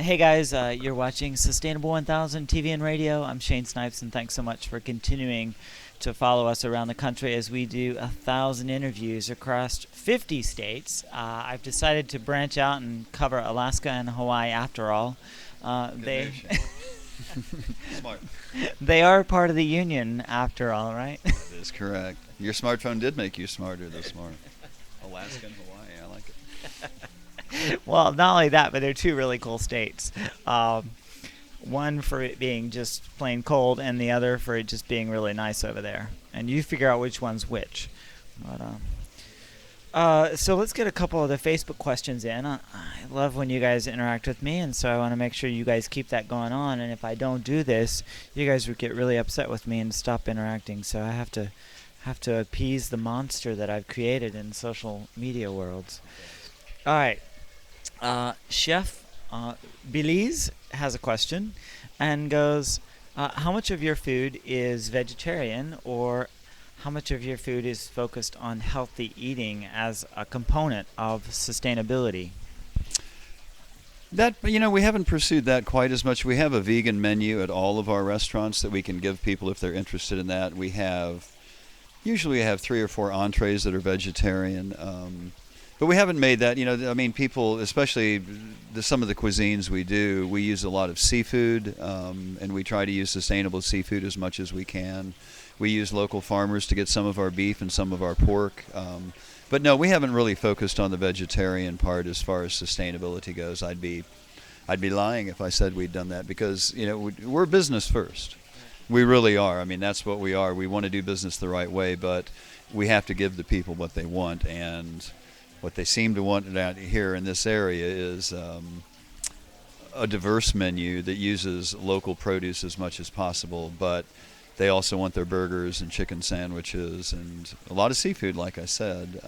Hey guys, you're watching Sustainable 1000 TV and radio. I'm Shane Snipes, and thanks so much for continuing to follow us around the country as we do 1,000 interviews across 50 states. I've decided to branch out and cover Alaska and Hawaii after all. They Smart. they are part of the union after all, right? That is correct. Your smartphone did make you smarter this morning. Alaska and Hawaii, I like it. Well, not only that, but they're two really cool states. One for it being just plain cold, and the other for it just being really nice over there. And you figure out which one's which. So let's get a couple of the Facebook questions in. I love when you guys interact with me, and so I want to make sure you guys keep that going on. And if I don't do this, you guys would get really upset with me and stop interacting. So I have to appease the monster that I've created in social media worlds. All right. Chef Belize has a question and goes, how much of your food is vegetarian, or how much of your food is focused on healthy eating as a component of sustainability? That, we haven't pursued that quite as much. We have a vegan menu at all of our restaurants that we can give people if they're interested in that. Usually we have 3 or 4 entrees that are vegetarian. But we haven't made that, people, especially some of the cuisines we do, we use a lot of seafood, and we try to use sustainable seafood as much as we can. We use local farmers to get some of our beef and some of our pork. But no, we haven't really focused on the vegetarian part as far as sustainability goes. I'd be lying if I said we'd done that, because, we're business first. We really are. I mean, that's what we are. We want to do business the right way, but we have to give the people what they want, and what they seem to want out here in this area is a diverse menu that uses local produce as much as possible, but they also want their burgers and chicken sandwiches and a lot of seafood, like I said,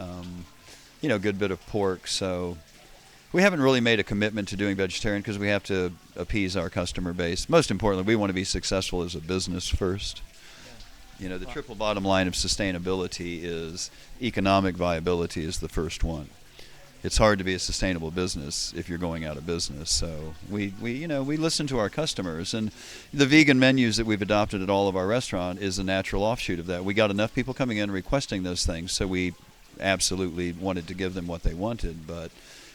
a good bit of pork. So we haven't really made a commitment to doing vegetarian because we have to appease our customer base. Most importantly, we want to be successful as a business first. The triple bottom line of sustainability is economic viability is the first one. It's hard to be a sustainable business if you're going out of business. So we listen to our customers, and the vegan menus that we've adopted at all of our restaurant is a natural offshoot of that. We got enough people coming in requesting those things, so we absolutely wanted to give them what they wanted. But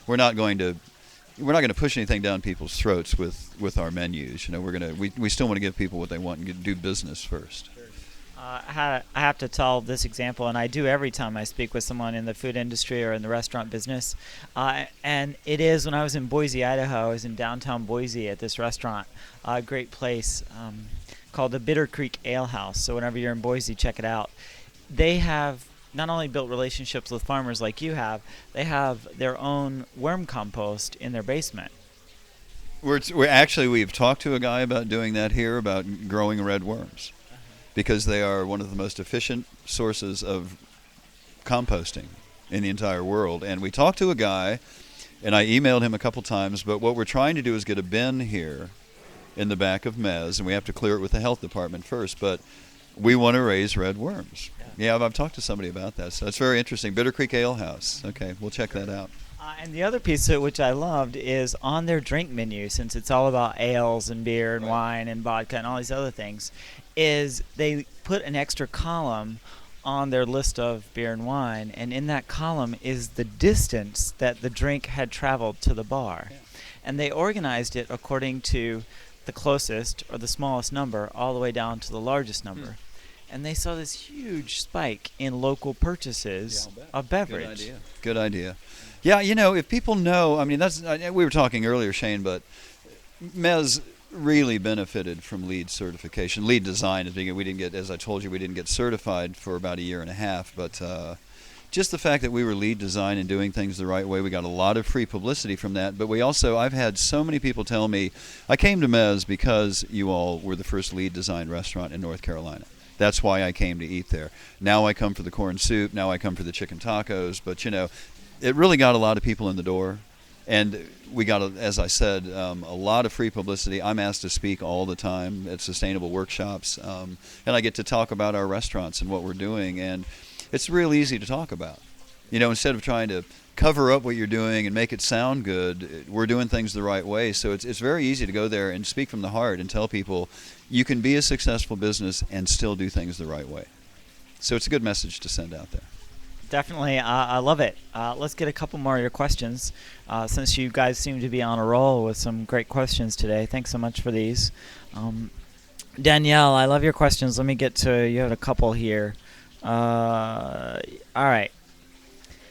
we're not going to push anything down people's throats with our menus. We still want to give people what they want and do business first. I have to tell this example, and I do every time I speak with someone in the food industry or in the restaurant business. And it is when I was in Boise, Idaho. I was in downtown Boise at this restaurant, a great place called the Bitter Creek Ale House. So whenever you're in Boise, check it out. They have not only built relationships with farmers like you have, they have their own worm compost in their basement. We've talked to a guy about doing that here, about growing red worms, because they are one of the most efficient sources of composting in the entire world. And we talked to a guy, and I emailed him a couple times, but what we're trying to do is get a bin here in the back of Mez, and we have to clear it with the health department first, but we want to raise red worms. Yeah, I've talked to somebody about that, so it's very interesting. Bitter Creek Ale House. Okay, we'll check that out. And the other piece of it, which I loved, is on their drink menu, since it's all about ales and beer and wine and vodka and all these other things, is they put an extra column on their list of beer and wine, and in that column is the distance that the drink had traveled to the bar. Yeah. And they organized it according to the closest or the smallest number all the way down to the largest number. And they saw this huge spike in local purchases of beverage. Good idea. Yeah, if people know, we were talking earlier, Shane, but Mez really benefited from LEED certification. LEED design, we didn't get, as I told you, we didn't get certified for about a year and a half, but just the fact that we were LEED design and doing things the right way, we got a lot of free publicity from that. But I've had so many people tell me, I came to Mez because you all were the first LEED design restaurant in North Carolina. That's why I came to eat there. Now I come for the corn soup. Now I come for the chicken tacos. But, it really got a lot of people in the door. And we got, as I said, a lot of free publicity. I'm asked to speak all the time at sustainable workshops. And I get to talk about our restaurants and what we're doing. And it's real easy to talk about. Instead of trying to cover up what you're doing and make it sound good, we're doing things the right way. So it's very easy to go there and speak from the heart and tell people you can be a successful business and still do things the right way. So it's a good message to send out there. Definitely. I love it. Let's get a couple more of your questions, since you guys seem to be on a roll with some great questions today. Thanks so much for these. Danielle, I love your questions. Let me get to, you had a couple here. All right.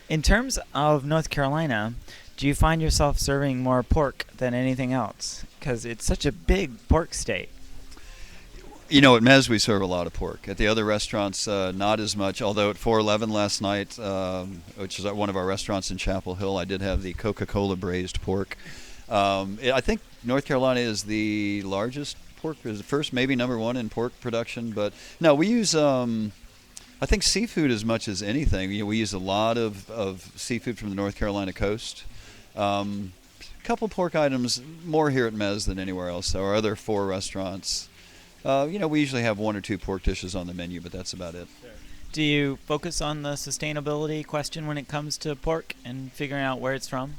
In terms of North Carolina, do you find yourself serving more pork than anything else? Because it's such a big pork state. At Mez we serve a lot of pork. At the other restaurants, not as much. Although at 411 last night, which is at one of our restaurants in Chapel Hill, I did have the Coca-Cola braised pork. I think North Carolina is the largest pork, is the first, maybe number one in pork production. But no, we use, I think, seafood as much as anything. We use a lot of seafood from the North Carolina coast. Couple pork items more here at Mez than anywhere else. So our other 4 restaurants, we usually have 1 or 2 pork dishes on the menu, but that's about it. Do you focus on the sustainability question when it comes to pork and figuring out where it's from?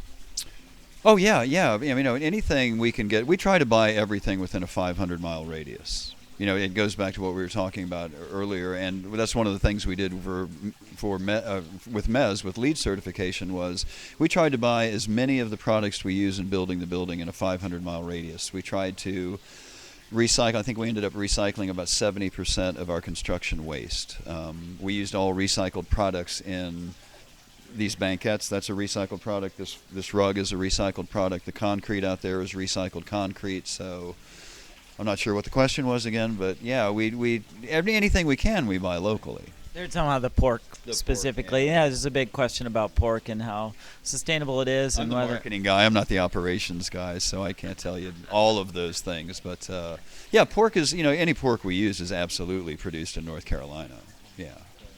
Oh, yeah. Anything we can get. We try to buy everything within a 500-mile radius. It goes back to what we were talking about earlier, and that's one of the things we did with Mez, with LEED certification, was we tried to buy as many of the products we use in building the building in a 500-mile radius. We tried to recycle. I think we ended up recycling about 70% of our construction waste. We used all recycled products in these banquettes. That's a recycled product. This rug is a recycled product. The concrete out there is recycled concrete. So I'm not sure what the question was again, but yeah, we anything we can we buy locally. They're talking about the pork specifically. Yeah, there's a big question about pork and how sustainable it is. I'm the marketing guy. I'm not the operations guy, so I can't tell you all of those things. But yeah, pork is, any pork we use is absolutely produced in North Carolina. Yeah,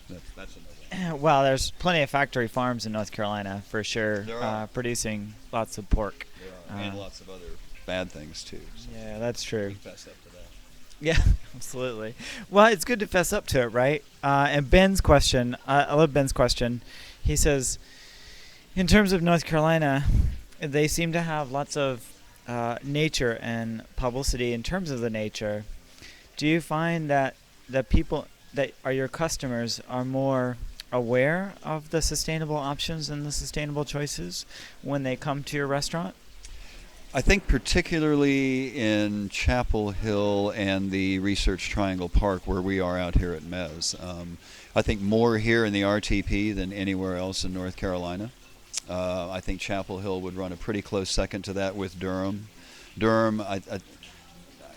that's another. Well, there's plenty of factory farms in North Carolina for sure, producing lots of pork. There are, and lots of other bad things too. So yeah, that's true. Fess up to that. Yeah, absolutely. Well, it's good to fess up to it, right? And Ben's question, I love Ben's question. He says, in terms of North Carolina, they seem to have lots of nature and publicity in terms of the nature. Do you find that the people that are your customers are more aware of the sustainable options and the sustainable choices when they come to your restaurant? I think particularly in Chapel Hill and the Research Triangle Park where we are out here at Mez. I think more here in the RTP than anywhere else in North Carolina. I think Chapel Hill would run a pretty close second to that with Durham. Durham, I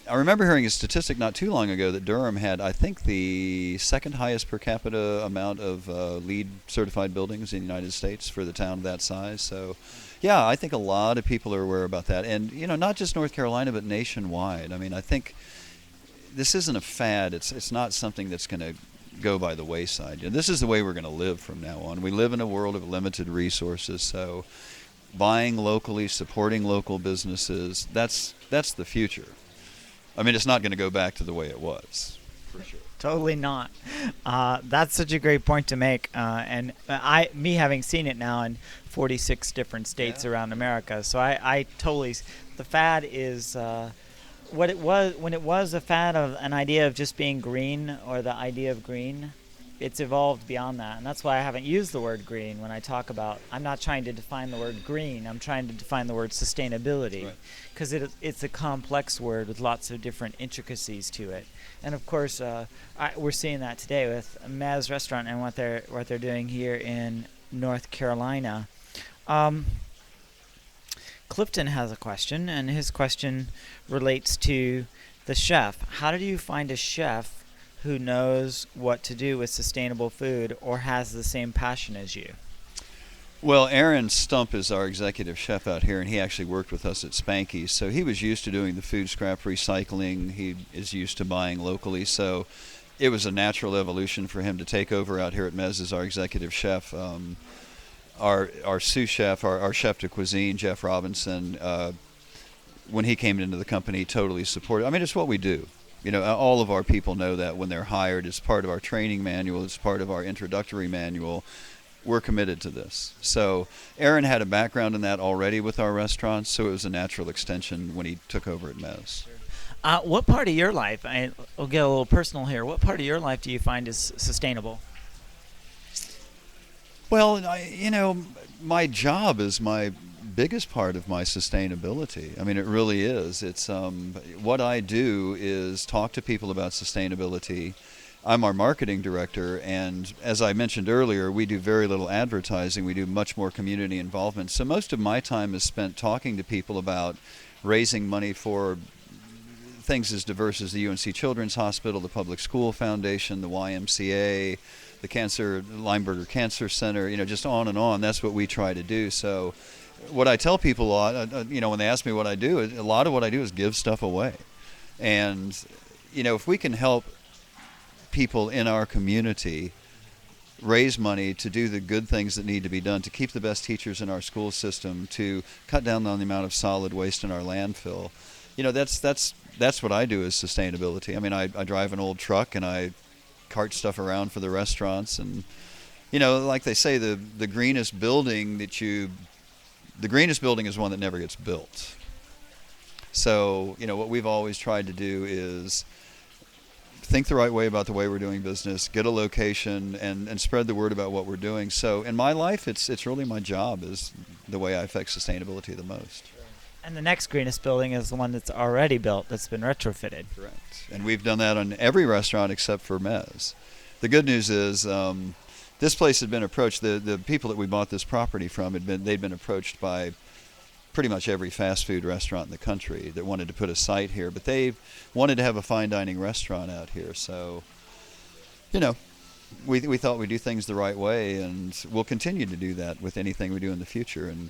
remember hearing a statistic not too long ago that Durham had, I think, the second highest per capita amount of LEED certified buildings in the United States for the town that size. So yeah, I think a lot of people are aware about that. And, not just North Carolina, but nationwide. I mean, I think this isn't a fad. It's not something that's going to go by the wayside. This is the way we're going to live from now on. We live in a world of limited resources, so buying locally, supporting local businesses, that's the future. I mean, it's not going to go back to the way it was, for sure. Totally not. That's such a great point to make. And me having seen it now in 46 different states around America, so I totally. The fad is what it was when it was a fad of an idea of just being green or the idea of green. It's evolved beyond that, and that's why I haven't used the word green when I talk about. I'm not trying to define the word green. I'm trying to define the word sustainability, because it's a complex word with lots of different intricacies to it. And of course, we're seeing that today with Maz Restaurant and what they're doing here in North Carolina. Clifton has a question, and his question relates to the chef. How do you find a chef who knows what to do with sustainable food or has the same passion as you? Well, Aaron Stump is our executive chef out here, and he actually worked with us at Spanky's. So he was used to doing the food scrap recycling. He is used to buying locally. So it was a natural evolution for him to take over out here at Mez as our executive chef. Our sous chef, our chef de cuisine, Jeff Robinson, when he came into the company, totally supported. I mean, it's what we do. All of our people know that when they're hired. It's part of our training manual. It's part of our introductory manual. we're committed to this. So Aaron had a background in that already with our restaurants, so it was a natural extension when he took over at Mez. What part of your life, I'll get a little personal here, what part of your life do you find is sustainable? Well, my job is my biggest part of my sustainability. I mean, it really is. It's what I do is talk to people about sustainability. I'm our marketing director, and as I mentioned earlier, we do very little advertising. We do much more community involvement. So most of my time is spent talking to people about raising money for things as diverse as the UNC Children's Hospital, the Public School Foundation, the YMCA, the Lineberger Cancer Center, just on and on. That's what we try to do. So what I tell people a lot, when they ask me what I do, a lot of what I do is give stuff away. And, if we can help people in our community raise money to do the good things that need to be done, to keep the best teachers in our school system, to cut down on the amount of solid waste in our landfill, that's what I do is sustainability. I mean, I drive an old truck and I cart stuff around for the restaurants, and like they say, the greenest building is one that never gets built. So what we've always tried to do is think the right way about the way we're doing business, get a location, and spread the word about what we're doing. So in my life, it's really my job is the way I affect sustainability the most. And the next greenest building is the one that's already built, that's been retrofitted. Correct. And we've done that on every restaurant except for Mez. The good news is this place had been approached, the people that we bought this property from, they'd been approached by pretty much every fast food restaurant in the country that wanted to put a site here, but they wanted to have a fine dining restaurant out here. So, we thought we'd do things the right way, and we'll continue to do that with anything we do in the future. And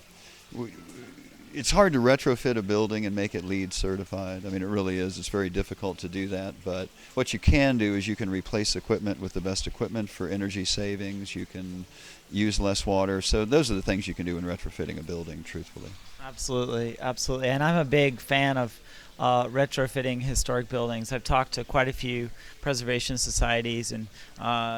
it's hard to retrofit a building and make it LEED certified. I mean, it really is. It's very difficult to do that. But what you can do is you can replace equipment with the best equipment for energy savings. You can use less water. So those are the things you can do in retrofitting a building, truthfully. Absolutely, absolutely. And I'm a big fan of retrofitting historic buildings. I've talked to quite a few preservation societies and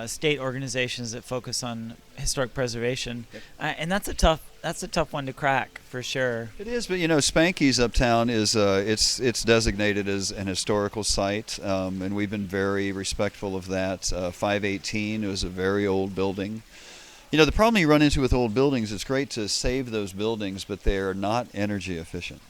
state organizations that focus on historic preservation, and that's a tough one to crack for sure. It is, but Spanky's uptown is it's designated as an historical site, and we've been very respectful of that. 518 was a very old building. The problem you run into with old buildings, it's great to save those buildings, but they're not energy efficient.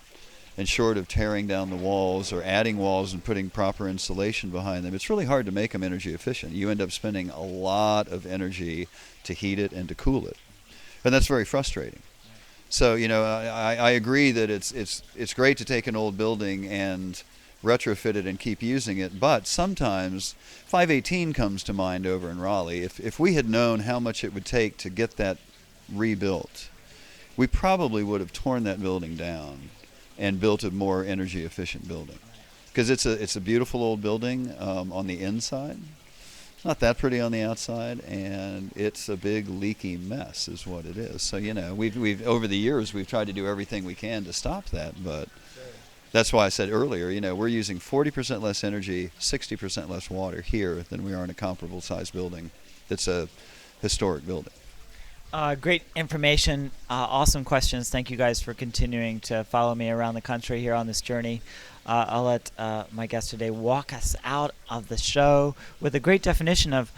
And short of tearing down the walls or adding walls and putting proper insulation behind them, it's really hard to make them energy efficient. You end up spending a lot of energy to heat it and to cool it. And that's very frustrating. So, I agree that it's great to take an old building and retrofit it and keep using it, but sometimes 518 comes to mind over in Raleigh. If we had known how much it would take to get that rebuilt, we probably would have torn that building down and built a more energy efficient building, because it's a beautiful old building on the inside. It's not that pretty on the outside, and it's a big leaky mess is what it is. So we've over the years we've tried to do everything we can to stop that, but that's why I said earlier, we're using 40% less energy, 60% less water here than we are in a comparable sized building that's a historic building. Great information, awesome questions. Thank you guys for continuing to follow me around the country here on this journey. I'll let my guest today walk us out of the show with a great definition of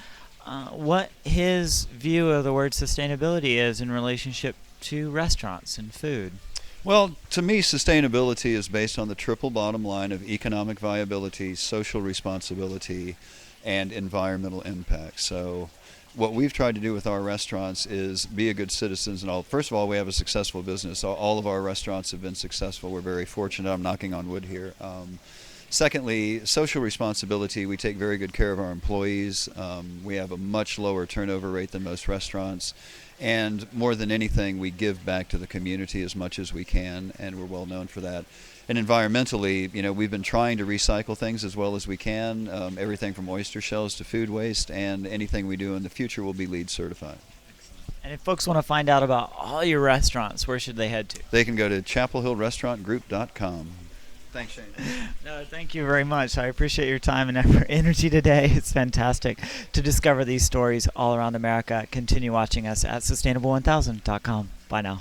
what his view of the word sustainability is in relationship to restaurants and food. Well, to me, sustainability is based on the triple bottom line of economic viability, social responsibility, and environmental impact. So what we've tried to do with our restaurants is be a good citizens and all. First of all, we have a successful business. All of our restaurants have been successful. We're very fortunate. I'm knocking on wood here. Secondly, social responsibility. We take very good care of our employees. We have a much lower turnover rate than most restaurants. And more than anything, we give back to the community as much as we can, and we're well known for that. And environmentally, we've been trying to recycle things as well as we can, everything from oyster shells to food waste, and anything we do in the future will be LEED certified. And if folks want to find out about all your restaurants, where should they head to? They can go to chapelhillrestaurantgroup.com. Thanks, Shane. No, thank you very much. I appreciate your time and energy today. It's fantastic to discover these stories all around America. Continue watching us at sustainable1000.com. Bye now.